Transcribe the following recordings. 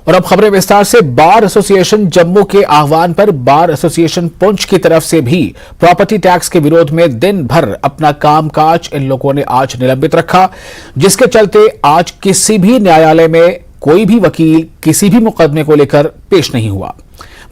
और अब खबरें विस्तार से। बार एसोसिएशन जम्मू के आह्वान पर बार एसोसिएशन पुंछ की तरफ से भी प्रॉपर्टी टैक्स के विरोध में दिन भर अपना कामकाज इन लोगों ने आज निलंबित रखा, जिसके चलते आज किसी भी न्यायालय में कोई भी वकील किसी भी मुकदमे को लेकर पेश नहीं हुआ।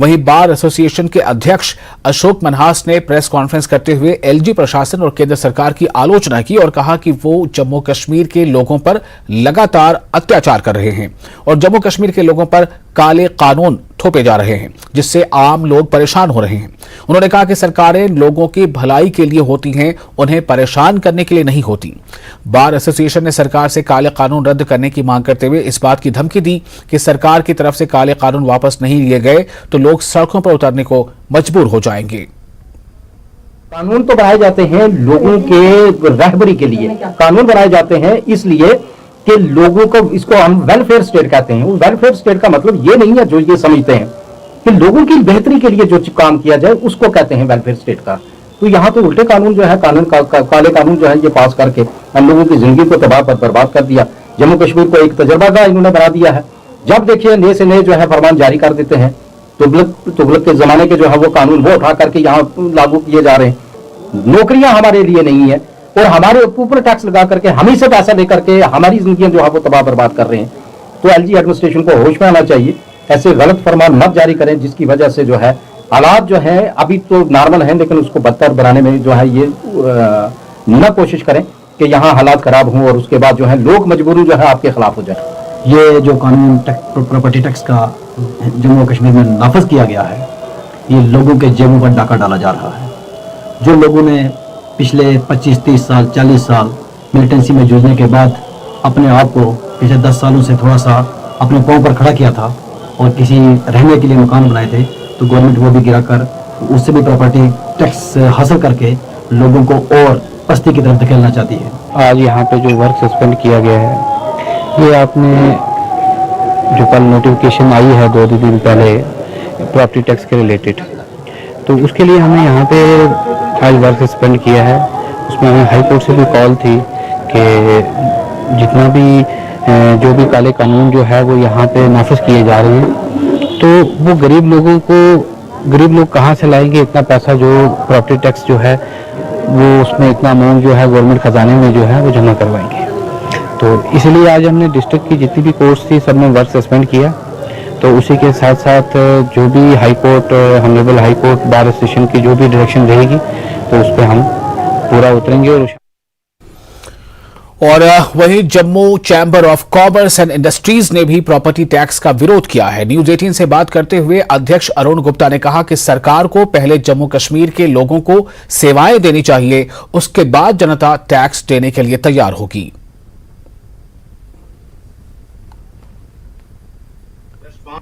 वहीं बार एसोसिएशन के अध्यक्ष अशोक मनहास ने प्रेस कॉन्फ्रेंस करते हुए एलजी प्रशासन और केंद्र सरकार की आलोचना की और कहा कि वो जम्मू कश्मीर के लोगों पर लगातार अत्याचार कर रहे हैं और जम्मू कश्मीर के लोगों पर काले कानून थोपे जा रहे हैं, जिससे आम लोग परेशान हो रहे हैं। उन्होंने कहा कि सरकारें लोगों की भलाई के लिए होती हैं, उन्हें परेशान करने के लिए नहीं होती। बार एसोसिएशन ने सरकार से काले कानून रद्द करने की मांग करते हुए इस बात की धमकी दी कि सरकार की तरफ से काले कानून वापस नहीं लिए गए तो लोग सड़कों पर उतरने को मजबूर हो जाएंगे। कानून तो बनाए जाते हैं लोगों के रहबरी के लिए, कानून बनाए जाते हैं इसलिए कि लोगों को, इसको हम वेलफेयर स्टेट कहते हैं। वेलफेयर स्टेट का मतलब ये नहीं है जो ये समझते हैं कि लोगों की बेहतरी के लिए जो काम किया जाए उसको कहते हैं वेलफेयर स्टेट का। तो यहाँ तो उल्टे कानून जो है, काले कानून जो है ये पास करके हम लोगों की जिंदगी को तबाह बर्बाद कर दिया। जम्मू कश्मीर को एक तजर्बागाह इन्होंने बना दिया है। जब देखिए नए से नए जो है फरमान जारी कर देते हैं, तुगलक के जमाने के जो है वो कानून वो उठा करके यहाँ लागू किए जा रहे हैं। नौकरियां हमारे लिए नहीं है और हमारे ऊपर टैक्स लगा करके हम ही से पैसा लेकर के हमारी जिंदगी जो है वो तबाह बर्बाद कर रहे हैं। तो एलजी एडमिनिस्ट्रेशन को होश में आना चाहिए, ऐसे गलत फरमान मत जारी करें जिसकी वजह से जो है हालात जो है अभी तो नॉर्मल है लेकिन उसको बदतर बनाने में जो है ये न कोशिश करें कि यहाँ हालात खराब हों और उसके बाद जो है लोग मजबूरी जो है आपके खिलाफ हो जाए। ये जो कानून प्रॉपर्टी टैक्स का जम्मू कश्मीर में नाफज किया गया है, ये लोगों के जेबों पर डाका डाला जा रहा है। जो लोगों ने पिछले 25-30 साल 40 साल मिलिटेंसी में जूझने के बाद अपने आप को पिछले 10 सालों से थोड़ा सा अपने पांव पर खड़ा किया था और किसी रहने के लिए मकान बनाए थे, तो गवर्नमेंट वो भी गिराकर उससे भी प्रॉपर्टी टैक्स हासिल करके लोगों को और पस्ती की तरफ धकेलना चाहती है। आज यहाँ पे जो वर्क सस्पेंड किया गया है, ये आपने जो कल नोटिफिकेशन आई है 2 दिन पहले प्रॉपर्टी टैक्स के रिलेटेड, तो उसके लिए हमने यहाँ पे आज वर्क सस्पेंड किया है। उसमें हमें हाई कोर्ट से भी कॉल थी कि जितना भी जो भी काले कानून जो है वो यहाँ पे नाफिज किए जा रहे हैं, तो वो गरीब लोग कहाँ से लाएंगे इतना पैसा, जो प्रॉपर्टी टैक्स जो है वो उसमें इतना अमाउंट जो है गवर्नमेंट खजाने में जो है वो जमा करवाएंगे। तो इसलिए आज हमने डिस्ट्रिक्ट की जितनी भी कोर्ट्स थी सब में वर्क सस्पेंड किया। तो उसी के साथ साथ जो भी high court, honourable high court, bar association की जो भी डायरेक्शन रहेगी तो उस पर हम पूरा उतरेंगे। और वहीं Jammu chamber of commerce and industries ने भी प्रॉपर्टी टैक्स का विरोध किया है। न्यूज 18 से बात करते हुए अध्यक्ष अरुण गुप्ता ने कहा कि सरकार को पहले जम्मू कश्मीर के लोगों को सेवाएं देनी चाहिए, उसके बाद जनता टैक्स देने के लिए तैयार होगी।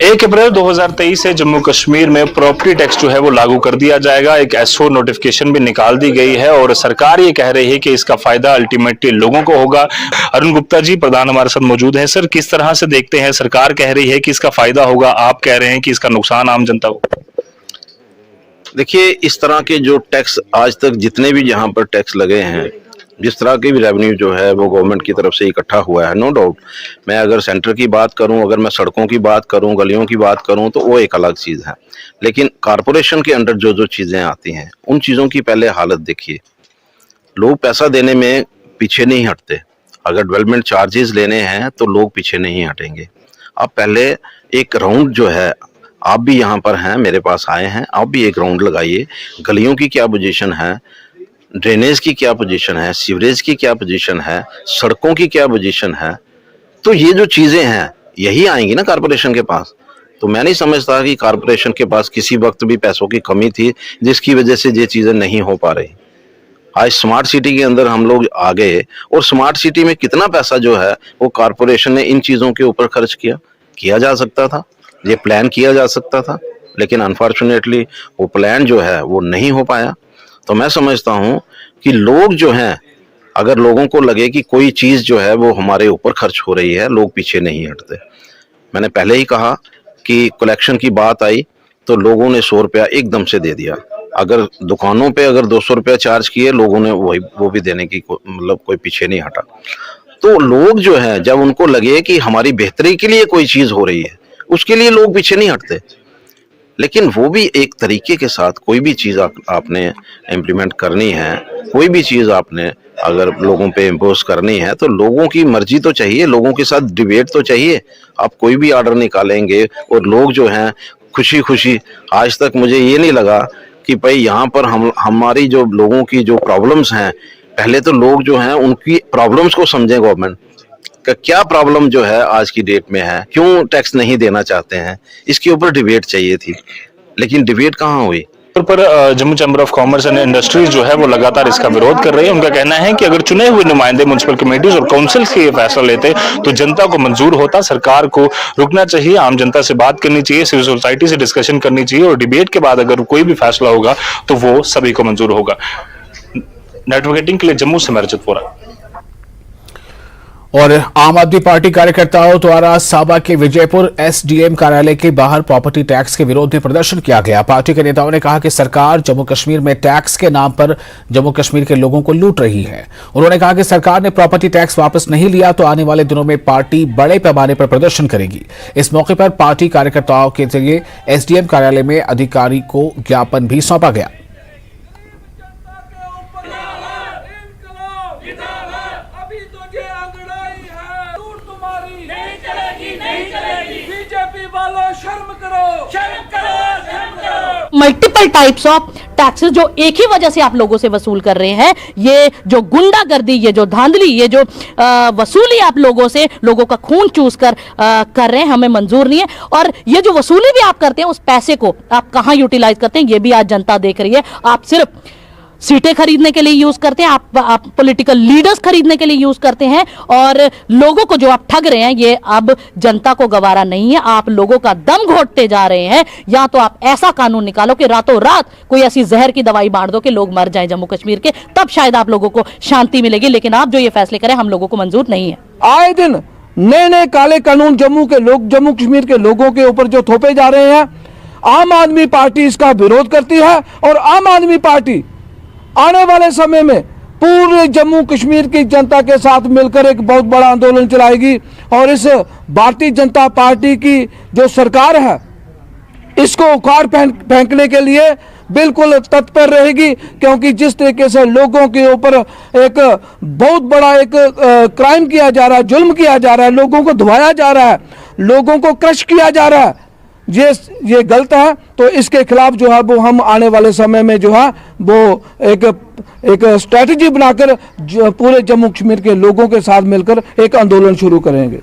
1 अप्रैल 2023 से जम्मू कश्मीर में प्रॉपर्टी टैक्स जो है वो लागू कर दिया जाएगा। एक एसओ नोटिफिकेशन भी निकाल दी गई है और सरकार ये कह रही है कि इसका फायदा अल्टीमेटली लोगों को होगा। अरुण गुप्ता जी प्रधान हमारे साथ मौजूद हैं। सर, किस तरह से देखते हैं, सरकार कह रही है कि इसका फायदा होगा, आप कह रहे हैं कि इसका नुकसान आम जनता को? देखिए, इस तरह के जो टैक्स आज तक जितने भी यहाँ पर टैक्स लगे हैं, जिस तरह की भी रेवेन्यू जो है वो गवर्नमेंट की तरफ से इकट्ठा हुआ है, नो डाउट। मैं अगर सेंटर की बात करूं, अगर मैं सड़कों की बात करूं, गलियों की बात करूं, तो वो एक अलग चीज़ है। लेकिन कारपोरेशन के अंडर जो जो चीज़ें आती हैं उन चीज़ों की पहले हालत देखिए। लोग पैसा देने में पीछे नहीं हटते। अगर डेवलपमेंट चार्जेस लेने हैं तो लोग पीछे नहीं हटेंगे। आप पहले एक राउंड जो है, आप भी यहाँ पर हैं, मेरे पास आए हैं, आप भी एक राउंड लगाइए। गलियों की क्या पोजीशन है, ड्रेनेज की क्या पोजीशन है, सीवरेज की क्या पोजीशन है, सड़कों की क्या पोजीशन है, तो ये जो चीजें हैं यही आएंगी ना कारपोरेशन के पास। तो मैं नहीं समझता कि कारपोरेशन के पास किसी वक्त भी पैसों की कमी थी जिसकी वजह से ये चीजें नहीं हो पा रही। आज स्मार्ट सिटी के अंदर हम लोग आ गए और स्मार्ट सिटी में कितना पैसा जो है वो कारपोरेशन ने इन चीजों के ऊपर खर्च किया जा सकता था, ये प्लान किया जा सकता था, लेकिन अनफॉर्चुनेटली वो प्लान जो है वो नहीं हो पाया। तो मैं समझता हूं कि लोग जो हैं, अगर लोगों को लगे कि कोई चीज़ जो है वो हमारे ऊपर खर्च हो रही है, लोग पीछे नहीं हटते। मैंने पहले ही कहा कि कलेक्शन की बात आई तो लोगों ने 100 रुपया एकदम से दे दिया। अगर दुकानों पे अगर 200 रुपया चार्ज किए, लोगों ने वो भी देने की मतलब कोई पीछे नहीं हटा। तो लोग जो है, जब उनको लगे कि हमारी बेहतरी के लिए कोई चीज़ हो रही है, उसके लिए लोग पीछे नहीं हटते। लेकिन वो भी एक तरीके के साथ कोई भी चीज़ आपने इम्प्लीमेंट करनी है, कोई भी चीज़ आपने अगर लोगों पे इम्पोज करनी है तो लोगों की मर्जी तो चाहिए, लोगों के साथ डिबेट तो चाहिए। आप कोई भी ऑर्डर निकालेंगे और लोग जो हैं खुशी खुशी, आज तक मुझे ये नहीं लगा कि भाई यहाँ पर हमारी जो लोगों की जो प्रॉब्लम्स हैं, पहले तो लोग जो हैं उनकी प्रॉब्लम्स को समझें, गवर्नमेंट का क्या प्रॉब्लम जो है आज की डेट में है, क्यों टैक्स नहीं देना चाहते हैं, इसके ऊपर डिबेट चाहिए थी, लेकिन डिबेट कहाँ हुई। पर Jammu chamber of commerce and industries जो है वो लगातार इसका विरोध कर रही है। उनका कहना है कि अगर चुने हुए नुमाइंदे म्युनिसिपल कमेटीज और काउंसिल से ये फैसला लेते तो जनता को मंजूर होता। सरकार को रुकना चाहिए, आम जनता से बात करनी चाहिए, सिविल सोसाइटी से डिस्कशन करनी चाहिए और डिबेट के बाद अगर कोई भी फैसला होगा तो वो सभी को मंजूर होगा। नेटवर्किंग के लिए जम्मू से मैं रजत वोरा। और आम आदमी पार्टी कार्यकर्ताओं द्वारा साबा के विजयपुर एसडीएम कार्यालय के बाहर प्रॉपर्टी टैक्स के विरोध में प्रदर्शन किया गया। पार्टी के नेताओं ने कहा कि सरकार जम्मू कश्मीर में टैक्स के नाम पर जम्मू कश्मीर के लोगों को लूट रही है। उन्होंने कहा कि सरकार ने प्रॉपर्टी टैक्स वापस नहीं लिया तो आने वाले दिनों में पार्टी बड़े पैमाने पर प्रदर्शन करेगी। इस मौके पर पार्टी कार्यकर्ताओं के जरिए एसडीएम कार्यालय में अधिकारी को ज्ञापन भी सौंपा गया। मल्टीपल टाइप्स ऑफ टैक्सेस जो एक ही वजह से आप लोगों से वसूल कर रहे हैं, ये जो गुंडागर्दी, ये जो धांधली, ये जो वसूली आप लोगों से लोगों का खून चूस कर रहे हैं, हमें मंजूर नहीं है। और ये जो वसूली भी आप करते हैं, उस पैसे को आप कहां यूटिलाइज करते हैं ये भी आज जनता देख रही है। आप सिर्फ सीटें खरीदने के लिए यूज करते हैं, आप पॉलिटिकल लीडर्स खरीदने के लिए यूज करते हैं और लोगों को जो आप ठग रहे हैं ये अब जनता को गवारा नहीं है। आप लोगों का दम घोटते जा रहे हैं। या तो आप ऐसा कानून निकालो कि रातों रात कोई ऐसी जहर की दवाई बांट दो कि लोग मर जाएं जम्मू कश्मीर के, तब शायद आप लोगों को शांति मिलेगी। लेकिन आप जो ये फैसले करें हम लोगों को मंजूर नहीं है। आए दिन नए नए काले कानून जम्मू कश्मीर के लोगों के ऊपर जो थोपे जा रहे हैं, आम आदमी पार्टी इसका विरोध करती है और आम आदमी पार्टी आने वाले समय में पूरे जम्मू कश्मीर की जनता के साथ मिलकर एक बहुत बड़ा आंदोलन चलाएगी और इस भारतीय जनता पार्टी की जो सरकार है इसको उखाड़ फेंकने के लिए बिल्कुल तत्पर रहेगी। क्योंकि जिस तरीके से लोगों के ऊपर एक बहुत बड़ा एक क्राइम किया जा रहा है, जुल्म किया जा रहा है, लोगों को धुआया जा रहा है, लोगों को क्रश किया जा रहा है, ये गलत है। तो इसके खिलाफ जो है वो हम आने वाले समय में जो है वो एक स्ट्रेटजी बनाकर पूरे जम्मू कश्मीर के लोगों के साथ मिलकर एक आंदोलन शुरू करेंगे।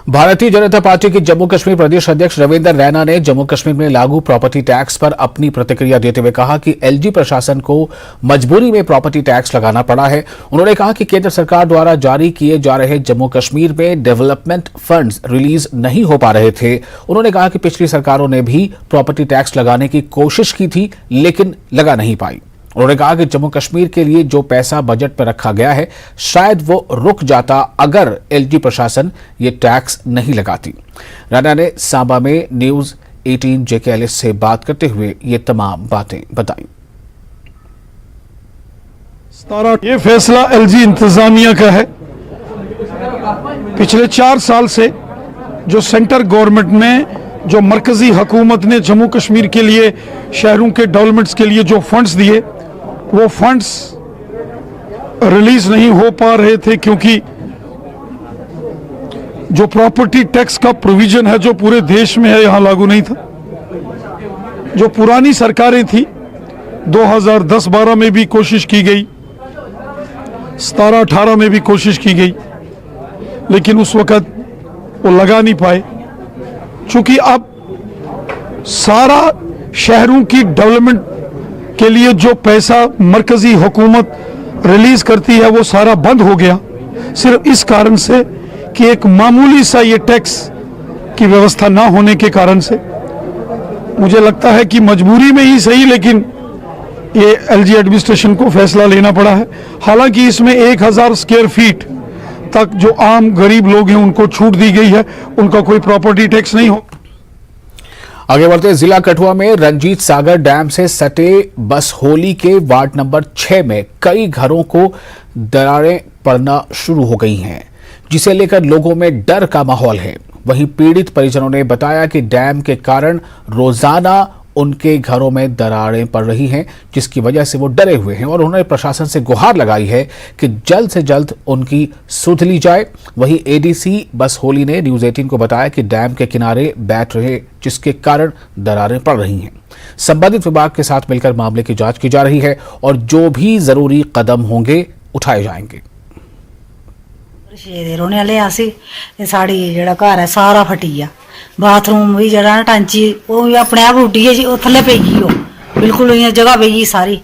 भारतीय जनता पार्टी के जम्मू कश्मीर प्रदेश अध्यक्ष रविंद्र रैना ने जम्मू कश्मीर में लागू प्रॉपर्टी टैक्स पर अपनी प्रतिक्रिया देते हुए कहा कि एलजी प्रशासन को मजबूरी में प्रॉपर्टी टैक्स लगाना पड़ा है। उन्होंने कहा कि केंद्र सरकार द्वारा जारी किए जा रहे जम्मू कश्मीर में डेवलपमेंट फंड्स रिलीज नहीं हो पा रहे थे। उन्होंने कहा कि पिछली सरकारों ने भी प्रॉपर्टी टैक्स लगाने की कोशिश की थी लेकिन लगा नहीं पाई। उन्होंने कहा कि जम्मू कश्मीर के लिए जो पैसा बजट पर रखा गया है शायद वो रुक जाता अगर एलजी प्रशासन ये टैक्स नहीं लगाती। राणा ने सांबा में न्यूज 18 जेकेएलएस से बात करते हुए ये तमाम बातें बताई। ये फैसला एलजी इंतजामिया का है। पिछले 4 साल से जो सेंटर गवर्नमेंट ने, जो मरकजी हुकूमत ने जम्मू कश्मीर के लिए शहरों के डेवलपमेंट्स के लिए जो फंड्स दिए, वो फंड्स रिलीज नहीं हो पा रहे थे क्योंकि जो प्रॉपर्टी टैक्स का प्रोविजन है जो पूरे देश में है यहां लागू नहीं था। जो पुरानी सरकारें थी 2010-12 में भी कोशिश की गई, 17-18 में भी कोशिश की गई, लेकिन उस वक्त वो लगा नहीं पाए। चूंकि अब सारा शहरों की डेवलपमेंट के लिए जो पैसा मरकजी हुकूमत रिलीज करती है वो सारा बंद हो गया, सिर्फ इस कारण से कि एक मामूली सा ये टैक्स की व्यवस्था ना होने के कारण से। मुझे लगता है कि मजबूरी में ही सही लेकिन ये एलजी एडमिनिस्ट्रेशन को फैसला लेना पड़ा है। हालांकि इसमें 1000 स्क्वायर फीट तक जो आम गरीब लोग हैं उनको छूट दी गई है, उनका कोई प्रॉपर्टी टैक्स नहीं हो। आगे बढ़ते जिला कठुआ में रंजीत सागर डैम से सटे बसहोली के वार्ड नंबर 6 में कई घरों को दरारें पड़ना शुरू हो गई हैं, जिसे लेकर लोगों में डर का माहौल है। वहीं पीड़ित परिजनों ने बताया कि डैम के कारण रोजाना उनके घरों में दरारें पड़ रही हैं, जिसकी वजह से वो डरे हुए हैं और उन्होंने प्रशासन से गुहार लगाई है कि जल्द से जल्द उनकी सुध ली जाए। वहीं एडीसी बस होली ने न्यूज 18 को बताया कि डैम के किनारे बैठ रहे, जिसके कारण दरारें पड़ रही हैं। संबंधित विभाग के साथ मिलकर मामले की जांच की जा रही है और जो भी जरूरी कदम होंगे उठाए जाएंगे। रोने वाले आसी साड़ी जेड़ा घर है सारा फटी गया, बाथरूम भी जरा टांची वो भी अपने आप उड्डी है जी, वो थले पे गई, बिल्कुल इयां जगह पे गई सारी।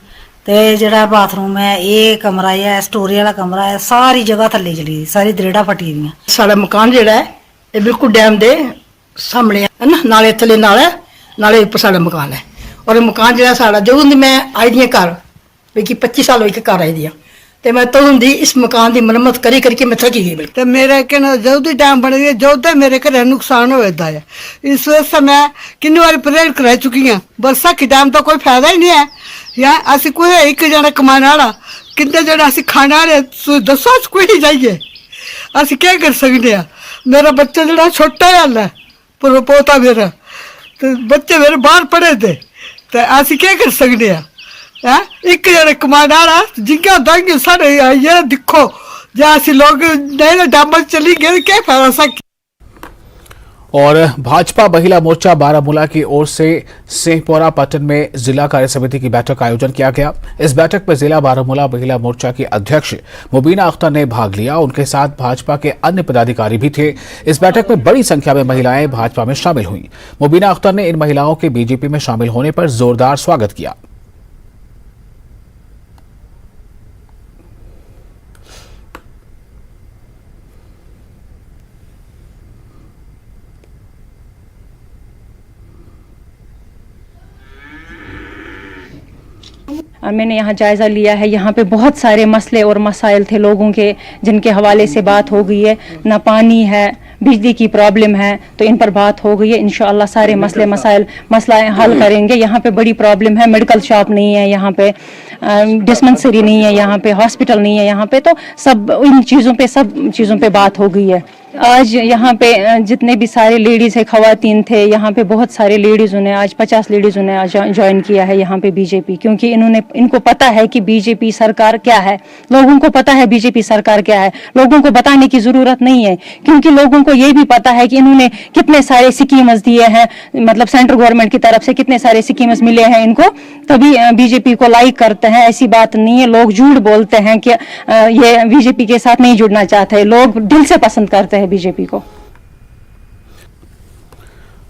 ते जरा बाथरूम है, ये कमरा है, स्टोरी वाला कमरा है, सारी जगह थले चली गई, सारी दरेड़ा फटी दियां। साड़ा मकान जेड़ा है ये बिल्कुल डैम दे सामने है ना, नाले थले नाले उपर साड़ा मकान है। और मकान जेड़ा साड़ा जो मैं आई दी घर कि 25 साल होई के घर आई दियां, ते मैं तो हुंदी इस मकान की मरम्मत करी करके मैं थकी गई। ते मेरे कहना जो दी डैम बन गई, जो तो मेरे घर नुकसान होता है। इस वजह से मैं कितनी बार परेड करा चुकी हूँ। बरसा की डैम तो कोई फायदा ही नहीं है। या असि कोई एक जना कमाने वाला कितने जने असि खाने वाले दसो कोई नहीं जाइए, असि क्या कर सकते हैं। मेरा बच्चा जरा छोटा है पोता मेरा, तो बच्चे मेरे बाहर पढ़े थे, तो असि क्या कर सकते हैं। एक जने कमाने वाला जिनका दंग सारे ये दिखो जैसे लोग नए डैम चली गए, क्या फायदा सा। और भाजपा महिला मोर्चा बारामूला की ओर से सिंहपोरा पट्टन में जिला कार्य समिति की बैठक का आयोजन किया गया। इस बैठक में जिला बारामूला महिला मोर्चा की अध्यक्ष मुबीना अख्तर ने भाग लिया, उनके साथ भाजपा के अन्य पदाधिकारी भी थे। इस बैठक में बड़ी संख्या में महिलाएं भाजपा में शामिल हुई। मुबीना अख्तर ने इन महिलाओं के बीजेपी में शामिल होने पर जोरदार स्वागत किया। मैंने यहाँ जायज़ा लिया है। यहाँ पे बहुत सारे मसले और मसाइल थे लोगों के, जिनके हवाले से बात हो गई है। ना पानी है, बिजली की प्रॉब्लम है, तो इन पर बात हो गई है। इंशाअल्लाह सारे मसला हल करेंगे। यहाँ पे बड़ी प्रॉब्लम है, मेडिकल शॉप नहीं है यहाँ पे, डिस्पेंसरी नहीं है यहाँ पे, हॉस्पिटल नहीं है यहाँ पे, तो सब चीज़ों पे बात हो गई है। आज यहाँ पे जितने भी सारे लेडीज़ है, खवातीन थे यहाँ पे, बहुत सारे लेडीज़ों ने आज 50 लेडीज़ों ने आज ज्वाइन किया है यहाँ पे बीजेपी, क्योंकि इनको पता है कि बीजेपी सरकार क्या है। लोगों को पता है बीजेपी सरकार क्या है, लोगों को बताने की ज़रूरत नहीं है, क्योंकि लोगों को ये भी पता है कि इन्होंने कितने सारे स्कीम्स दिए हैं, मतलब सेंट्रल गवर्नमेंट की तरफ से कितने सारे स्कीम्स मिले हैं इनको, तभी बीजेपी को लाइक करते हैं। ऐसी बात नहीं है, लोग झूठ बोलते हैं कि ये बीजेपी के साथ नहीं जुड़ना चाहते, लोग दिल से पसंद करते हैं बीजेपी को।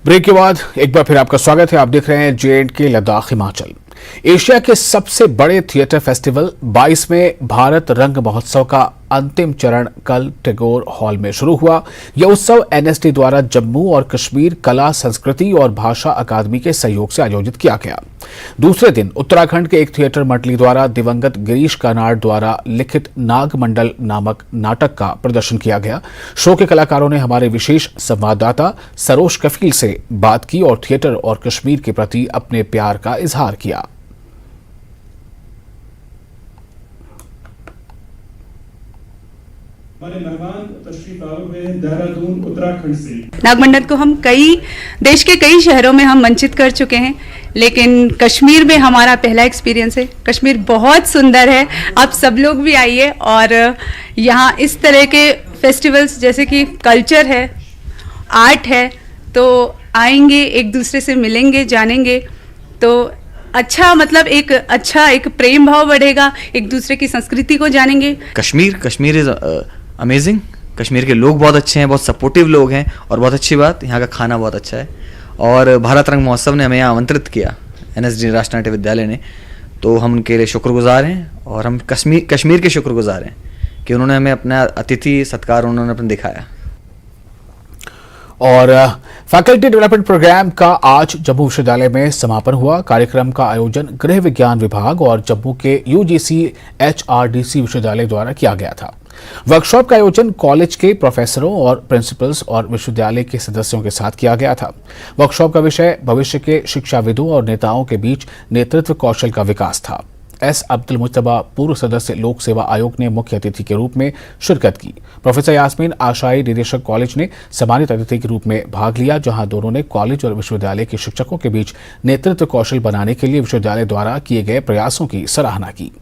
ब्रेक के बाद एक बार फिर आपका स्वागत है। आप देख रहे हैं J&K लद्दाख हिमाचल। एशिया के सबसे बड़े थिएटर फेस्टिवल 22वें भारत रंग महोत्सव का अंतिम चरण कल टैगोर हॉल में शुरू हुआ। यह उत्सव एनएसडी द्वारा जम्मू और कश्मीर कला, संस्कृति और भाषा अकादमी के सहयोग से आयोजित किया गया। दूसरे दिन उत्तराखंड के एक थिएटर मंडली द्वारा दिवंगत गिरीश कर्नाड द्वारा लिखित नागमंडल नामक नाटक का प्रदर्शन किया गया। शो के कलाकारों ने हमारे विशेष संवाददाता सरोज कफील से बात की और थिएटर और कश्मीर के प्रति अपने प्यार का इजहार किया। हमारे मेहमान तशरीफ आए हुए हैं देहरादून उत्तराखंड से। नागमंडल को हम देश के कई शहरों में हम मंचित कर चुके हैं, लेकिन कश्मीर में हमारा पहला एक्सपीरियंस है। कश्मीर बहुत सुंदर है, आप सब लोग भी आइए। और यहाँ इस तरह के फेस्टिवल्स जैसे कि कल्चर है, आर्ट है, तो आएंगे, एक दूसरे से मिलेंगे, जानेंगे, तो अच्छा, मतलब एक प्रेम भाव बढ़ेगा, एक दूसरे की संस्कृति को जानेंगे। Kashmir is amazing. कश्मीर के लोग बहुत अच्छे हैं, बहुत सपोर्टिव लोग हैं, और बहुत अच्छी बात, यहाँ का खाना बहुत अच्छा है। और भारत रंग महोत्सव ने हमें यहाँ आमंत्रित किया, एनएसडी राष्ट्रीय नाट्य विद्यालय ने, तो हम उनके लिए शुक्रगुजार हैं। और हम कश्मीर के शुक्रगुजार हैं कि उन्होंने हमें अपना अतिथि सत्कार उन्होंने अपने दिखाया। और फैकल्टी डेवलपमेंट प्रोग्राम का आज जम्मू विश्वविद्यालय में समापन हुआ। कार्यक्रम का आयोजन गृह विज्ञान विभाग और जम्मू के यूजीसी HRDC विश्वविद्यालय द्वारा किया गया था। वर्कशॉप का आयोजन कॉलेज के प्रोफेसरों और प्रिंसिपल्स और विश्वविद्यालय के सदस्यों के साथ किया गया था। वर्कशॉप का विषय भविष्य के शिक्षाविदों और नेताओं के बीच नेतृत्व कौशल का विकास था। एस अब्दुल मुज्तबा पूर्व सदस्य लोक सेवा आयोग ने मुख्य अतिथि के रूप में शिरकत की। प्रोफेसर यास्मीन आशाई निदेशक कॉलेज ने सम्मानित अतिथि के रूप में भाग लिया, जहां दोनों ने कॉलेज और विश्वविद्यालय के शिक्षकों के बीच नेतृत्व कौशल बनाने के लिए विश्वविद्यालय द्वारा किए गए प्रयासों की सराहना की।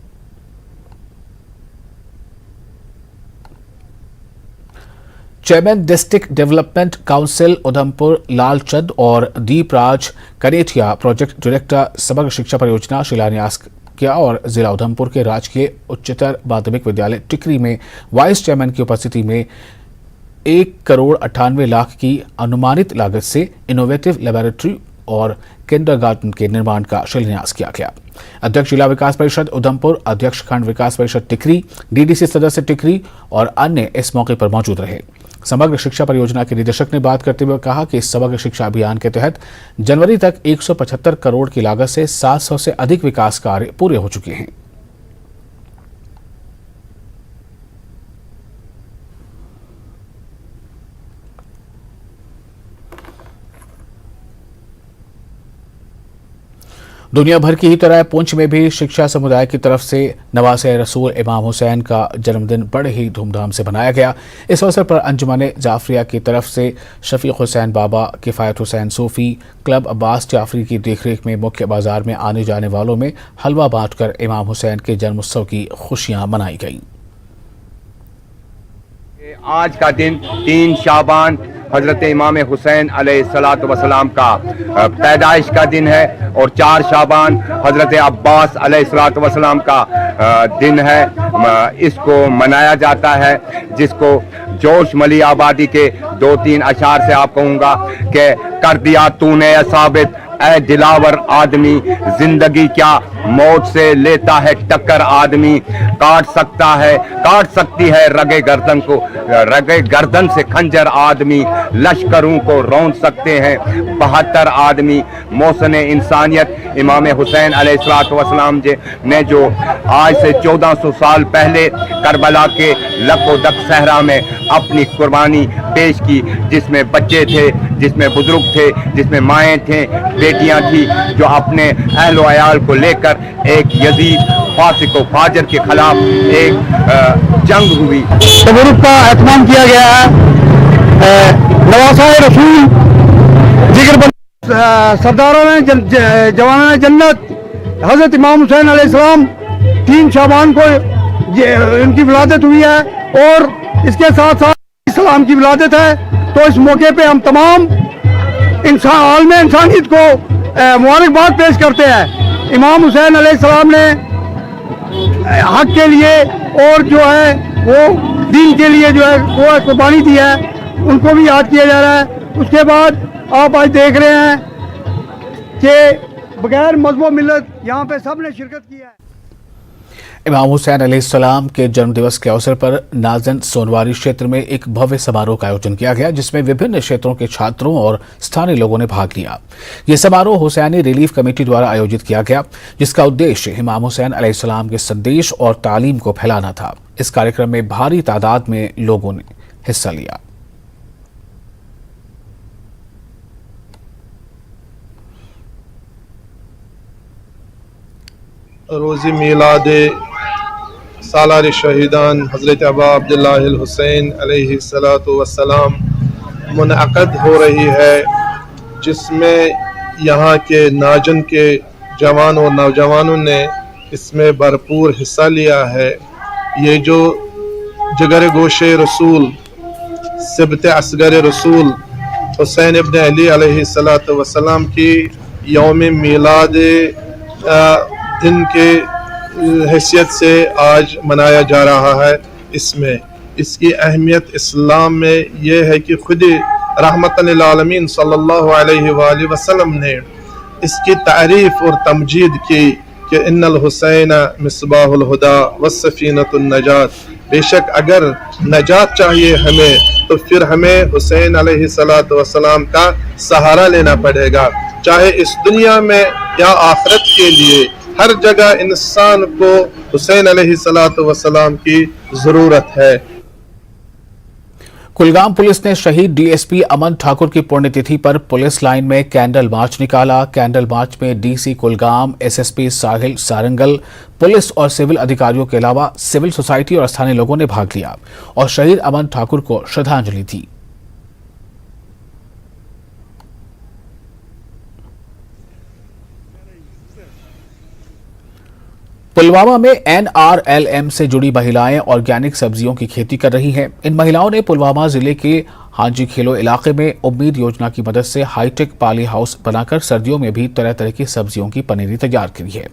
Chairman district development council Udhampur Lalchand और दीपराज कनेठिया प्रोजेक्ट डायरेक्टर समग्र शिक्षा परियोजना शिलान्यास किया और जिला उधमपुर के राजकीय उच्चतर माध्यमिक विद्यालय टिकरी में वाइस चेयरमैन की उपस्थिति में 1,98,00,000 की अनुमानित लागत से इनोवेटिव लेबोरेटरी और किंडरगार्टन के निर्माण का शिलान्यास किया गया। अध्यक्ष जिला विकास परिषद उधमपुर, अध्यक्ष खंड विकास परिषद टिकरी, डीडीसी सदस्य टिकरी और अन्य इस मौके पर मौजूद रहे। समग्र शिक्षा परियोजना के निदेशक ने बात करते हुए कहा कि इस समग्र शिक्षा अभियान के तहत जनवरी तक 175 करोड़ की लागत से 700 से अधिक विकास कार्य पूरे हो चुके हैं। दुनिया भर की ही तरह पुंछ में भी शिक्षा समुदाय की तरफ से नवासे रसूल इमाम हुसैन का जन्मदिन बड़े ही धूमधाम से मनाया गया। इस अवसर पर अंजुमन जाफरिया की तरफ से शफीक हुसैन बाबा, किफ़ायत हुसैन सूफी क्लब अब्बास जाफरी की देखरेख में मुख्य बाजार में आने जाने वालों में हलवा बांटकर इमाम हुसैन के जन्मोत्सव की खुशियां मनाई गई। आज का दिन 3 शाबान हजरत इमाम हुसैन अलैहिस्सलातु वस्सलाम का पैदाइश का दिन है और 4 शाबान हजरत अब्बास अलैहिस्सलातु वस्सलाम का दिन है। इसको मनाया जाता है, जिसको जोश मली आबादी के 2-3 अशार से आप कहूँगा कि कर दिया तूने साबित ऐ दिलावर आदमी, जिंदगी क्या मौत से लेता है टक्कर आदमी, काट सकती है रगे गर्दन को, रगे गर्दन से खंजर आदमी, लश्करों को रौंद सकते हैं 72 आदमी। मौसन इंसानियत इमाम हुसैन अलैहिस्सलातु वस्सलाम ने जो आज से 1400 साल पहले करबला के लको-दक सहरा में अपनी कुर्बानी पेश की, जिसमें बच्चे थे, जिसमें बुजुर्ग थे, जिसमें माएँ थे, बेटियां थी, जो अपने अहल अयाल को लेकर एक यजीद फासिक व फाजर के खिलाफ एक जंग हुई। तबरुक का एहतमाम किया गया है। नवासाए रसूल जिक्र सरदारों ने जवानों ने जन्नत हजरत इमाम हुसैन अलैहिस्सलाम 3 शाबान को इनकी विलादत हुई है और इसके साथ साथ इस्लाम की विलादत है। तो इस मौके पे हम तमाम आलम इंसानियत को मुबारकबाद पेश करते हैं। इमाम हुसैन अलैहिस्सलाम ने हक के लिए और जो है वो दीन के लिए जो है वो कुर्बानी दी है, उनको भी याद किया जा रहा है। उसके बाद आप आज देख रहे हैं कि बगैर मज़हब मिल्लत यहाँ पे सब ने शिरकत की है। इमाम हुसैन अलैहिस्सलाम के जन्मदिवस के अवसर पर नाजन सोनवारी क्षेत्र में एक भव्य समारोह का आयोजन किया गया, जिसमें विभिन्न क्षेत्रों के छात्रों और स्थानीय लोगों ने भाग लिया। यह समारोह हुसैनी रिलीफ कमेटी द्वारा आयोजित किया गया, जिसका उद्देश्य इमाम हुसैन अलैहिस्सलाम के संदेश और तालीम को फैलाना था। इस कार्यक्रम में भारी तादाद में लोगों ने हिस्सा लिया। रोज़ी मीलाद सालार शहीदान हज़रत अबा अब्दुल्लाह हुसैन अलैहिस्सलातु वस्सलाम मुनअक़द हो रही है, जिसमें यहाँ के नाजन के जवान और नौजवानों ने इसमें भरपूर हिस्सा लिया है। ये जो जिगर गोशे रसूल सिबत असगर रसूल हुसैन इब्न अली अलैहिस्सलातु वस्सलाम की यौम मीलाद दिन के हैसियत से आज मनाया जा रहा है। इसमें इसकी अहमियत इस्लाम में यह है कि खुद रहमतन लिल आलमीन सल्लल्लाहु अलैहि वसल्लम ने इसकी तारीफ और तमजीद की कि इन्नल हुसैन मिसबाहुल हुदा वस्सफीनतुन नजात, बेशक अगर नजात चाहिए हमें तो फिर हमें हुसैन अलैहिस्सलातु वस्सलाम का सहारा लेना पड़ेगा, चाहे इस दुनिया में या आखिरत के लिए। हर जगह इंसान को हुसैन अलैहिस्सलातु वस्सलाम की जरूरत है। कुलगाम पुलिस ने शहीद डीएसपी अमन ठाकुर की पुण्यतिथि पर पुलिस लाइन में कैंडल मार्च निकाला। कैंडल मार्च में डीसी कुलगाम, एसएसपी साहिल सारंगल, पुलिस और सिविल अधिकारियों के अलावा सिविल सोसाइटी और स्थानीय लोगों ने भाग लिया और शहीद अमन ठाकुर को श्रद्धांजलि दी। पुलवामा में एनआरएलएम से जुड़ी महिलाएं ऑर्गेनिक सब्जियों की खेती कर रही हैं। इन महिलाओं ने पुलवामा जिले के हाजी खेलो इलाके में उम्मीद योजना की मदद से हाईटेक पाली हाउस बनाकर सर्दियों में भी तरह तरह की सब्जियों की पनीरी तैयार की है।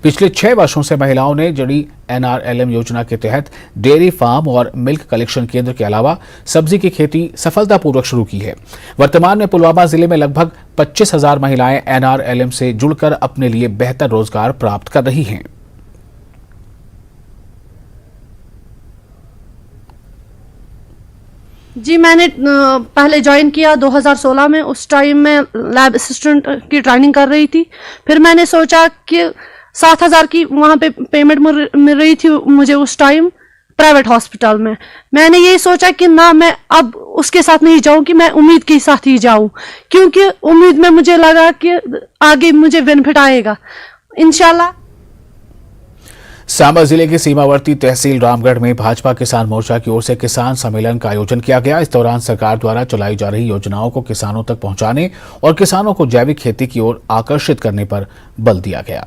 पिछले 6 वर्षों से महिलाओं ने जुड़ी एनआरएलएम योजना के तहत डेयरी फार्म और मिल्क कलेक्शन केंद्र के अलावा सब्जी की खेती सफलतापूर्वक शुरू की है। वर्तमान में पुलवामा जिले में लगभग 25,000 महिलाएं एनआरएलएम से जुड़कर अपने लिए बेहतर रोजगार प्राप्त कर रही हैं। जी मैंने पहले ज्वाइन किया 2016 में। उस टाइम में लैब असिस्टेंट की ट्रेनिंग कर रही थी। फिर मैंने सोचा कि 7,000 की वहाँ पे पेमेंट मिल रही थी मुझे उस टाइम प्राइवेट हॉस्पिटल में। मैंने यही सोचा कि ना मैं अब उसके साथ नहीं जाऊँ, कि मैं उम्मीद के साथ ही जाऊँ, क्योंकि उम्मीद में मुझे लगा कि आगे मुझे बेनिफिट आएगा इंशाल्लाह। सांबा जिले के सीमावर्ती तहसील रामगढ़ में भाजपा किसान मोर्चा की ओर से किसान सम्मेलन का आयोजन किया गया। इस दौरान सरकार द्वारा चलाई जा रही योजनाओं को किसानों तक पहुंचाने और किसानों को जैविक खेती की ओर आकर्षित करने पर बल दिया गया।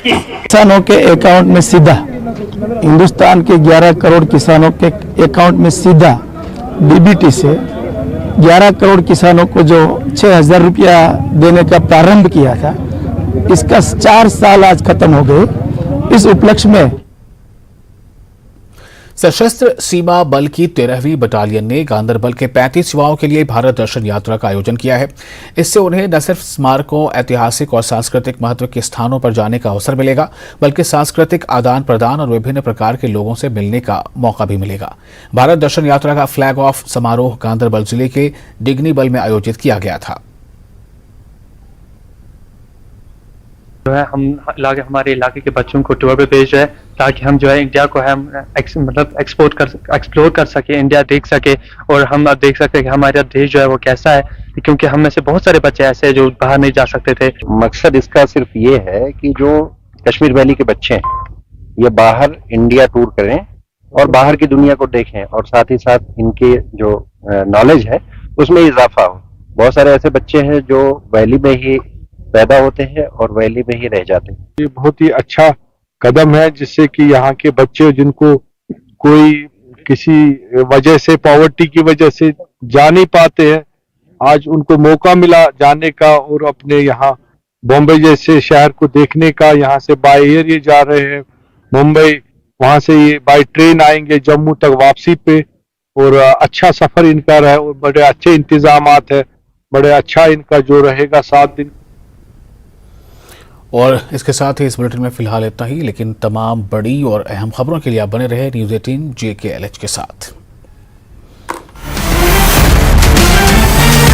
किसानों के अकाउंट में सीधा, हिंदुस्तान के 11 करोड़ किसानों के अकाउंट में सीधा डीबीटी से 11 करोड़ किसानों को जो 6,000 रुपया देने का प्रारंभ किया था, इसका 4 साल आज खत्म हो गए। इस उपलक्ष्य में सशस्त्र सीमा बल की 13वीं बटालियन ने गांदरबल के 35 युवाओं के लिए भारत दर्शन यात्रा का आयोजन किया है। इससे उन्हें न सिर्फ स्मारकों, ऐतिहासिक और सांस्कृतिक महत्व के स्थानों पर जाने का अवसर मिलेगा, बल्कि सांस्कृतिक आदान प्रदान और विभिन्न प्रकार के लोगों से मिलने का मौका भी मिलेगा। भारत दर्शन यात्रा का फ्लैग ऑफ समारोह गांदरबल जिले के डिगनीबल में आयोजित किया गया था। जो है हम हमारे इलाके के बच्चों को टूर पे भेज रहे हैं, ताकि हम जो है इंडिया को हम एक्सप्लोर कर सके, इंडिया देख सके, और हम अब देख सकते हैं कि हमारा देश जो है वो कैसा है, क्योंकि हम में से बहुत सारे बच्चे ऐसे हैं जो बाहर नहीं जा सकते थे। मकसद इसका सिर्फ ये है कि जो कश्मीर वैली के बच्चे हैं ये बाहर इंडिया टूर करें और बाहर की दुनिया को देखें, और साथ ही साथ इनके जो नॉलेज है उसमें इजाफा हो। बहुत सारे ऐसे बच्चे हैं जो वैली में ही पैदा होते हैं और वैली में ही रह जाते हैं। ये बहुत ही अच्छा कदम है, जिससे कि यहाँ के बच्चे जिनको कोई किसी वजह से, पॉवर्टी की वजह से जा नहीं पाते हैं, आज उनको मौका मिला जाने का और अपने यहाँ बॉम्बे जैसे शहर को देखने का। यहाँ से बाय एयर ये जा रहे हैं मुंबई, वहां से ये बाय ट्रेन आएंगे जम्मू तक वापसी पे, और अच्छा सफर इनका रहे और बड़े अच्छे इंतजामात है, बड़े अच्छा इनका जो रहेगा 7 दिन। और इसके साथ ही इस बुलेटिन में फिलहाल इतना ही, लेकिन तमाम बड़ी और अहम खबरों के लिए आप बने रहे न्यूज़ 18 JKLH के साथ।